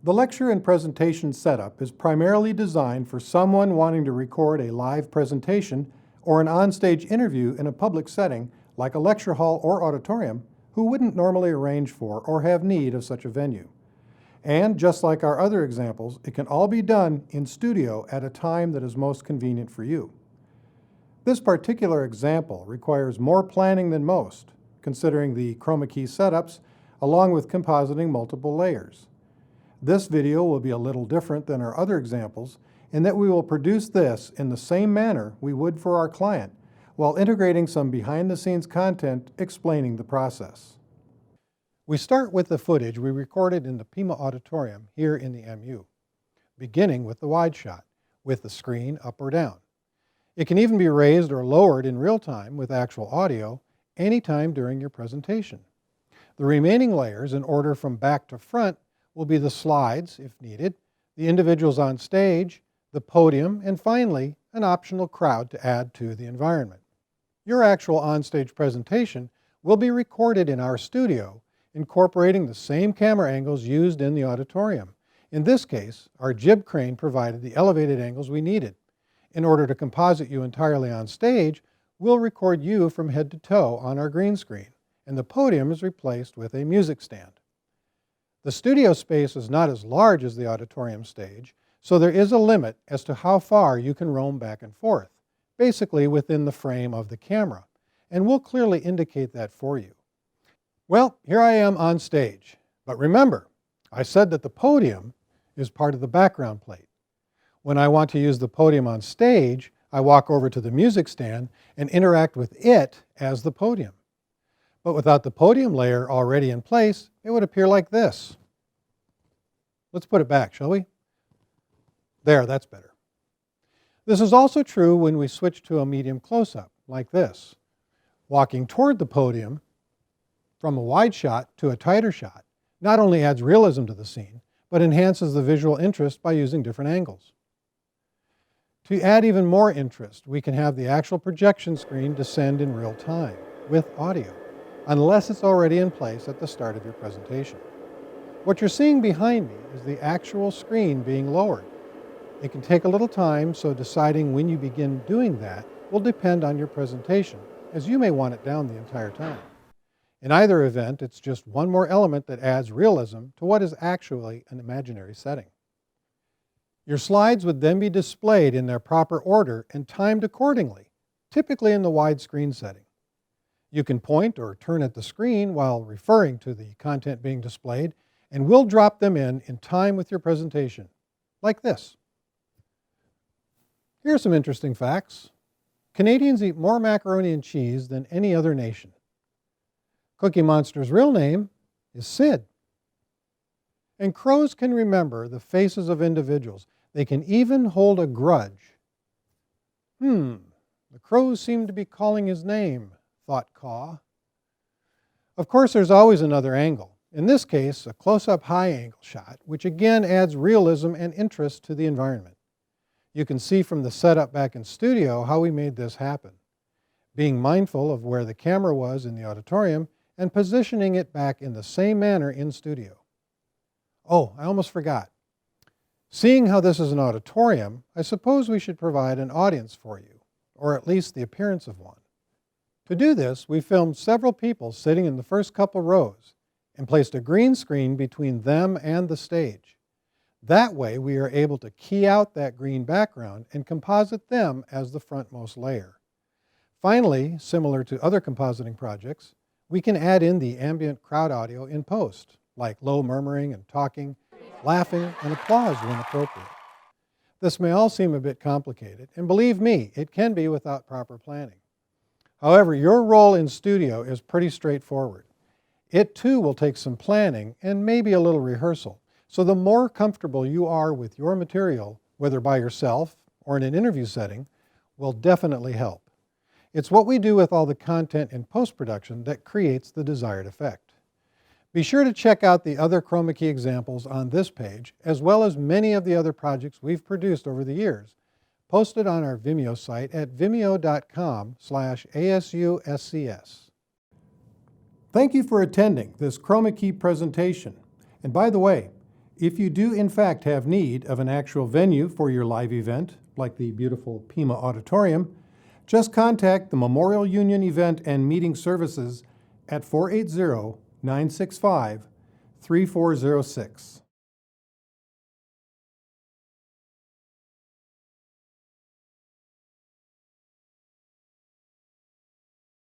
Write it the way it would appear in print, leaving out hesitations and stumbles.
The lecture and presentation setup is primarily designed for someone wanting to record a live presentation or an onstage interview in a public setting like a lecture hall or auditorium who wouldn't normally arrange for or have need of such a venue. And just like our other examples, it can all be done in studio at a time that is most convenient for you. This particular example requires more planning than most, considering the chroma key setups along with compositing multiple layers. This video will be a little different than our other examples in that we will produce this in the same manner we would for our client, while integrating some behind-the-scenes content explaining the process. We start with the footage we recorded in the Pima Auditorium here in the MU, beginning with the wide shot, with the screen up or down. It can even be raised or lowered in real time with actual audio anytime during your presentation. The remaining layers, in order from back to front, will be the slides, if needed, the individuals on stage, the podium, and finally, an optional crowd to add to the environment. Your actual onstage presentation will be recorded in our studio, incorporating the same camera angles used in the auditorium. In this case, our jib crane provided the elevated angles we needed. In order to composite you entirely on stage, we'll record you from head to toe on our green screen, and the podium is replaced with a music stand. The studio space is not as large as the auditorium stage, so there is a limit as to how far you can roam back and forth, basically within the frame of the camera, and we'll clearly indicate that for you. Well, here I am on stage, but remember, I said that the podium is part of the background plate. When I want to use the podium on stage, I walk over to the music stand and interact with it as the podium. But without the podium layer already in place, it would appear like this. Let's put it back, shall we? There, that's better. This is also true when we switch to a medium close-up, like this. Walking toward the podium from a wide shot to a tighter shot not only adds realism to the scene, but enhances the visual interest by using different angles. To add even more interest, we can have the actual projection screen descend in real time with audio, unless it's already in place at the start of your presentation. What you're seeing behind me is the actual screen being lowered. It can take a little time, so deciding when you begin doing that will depend on your presentation, as you may want it down the entire time. In either event, it's just one more element that adds realism to what is actually an imaginary setting. Your slides would then be displayed in their proper order and timed accordingly, typically in the widescreen setting. You can point or turn at the screen while referring to the content being displayed, and we'll drop them in time with your presentation, like this. Here are some interesting facts. Canadians eat more macaroni and cheese than any other nation. Cookie Monster's real name is Sid. And crows can remember the faces of individuals. They can even hold a grudge. The crows seem to be calling his name, thought Caw. Of course, there's always another angle. In this case, a close-up high-angle shot, which again adds realism and interest to the environment. You can see from the setup back in studio how we made this happen, being mindful of where the camera was in the auditorium and positioning it back in the same manner in studio. Oh, I almost forgot. Seeing how this is an auditorium, I suppose we should provide an audience for you, or at least the appearance of one. To do this, we filmed several people sitting in the first couple rows and placed a green screen between them and the stage. That way, we are able to key out that green background and composite them as the frontmost layer. Finally, similar to other compositing projects, we can add in the ambient crowd audio in post, like low murmuring and talking, laughing, and applause when appropriate. This may all seem a bit complicated, and believe me, it can be without proper planning. However, your role in studio is pretty straightforward. It too will take some planning and maybe a little rehearsal. So the more comfortable you are with your material, whether by yourself or in an interview setting, will definitely help. It's what we do with all the content in post-production that creates the desired effect. Be sure to check out the other chroma key examples on this page, as well as many of the other projects we've produced over the years, posted on our Vimeo site at vimeo.com/ASUSCS. Thank you for attending this chroma key presentation. And by the way, If you do in fact have need of an actual venue for your live event, like the beautiful Pima Auditorium, just contact the Memorial Union Event and Meeting Services at 480-965-3406.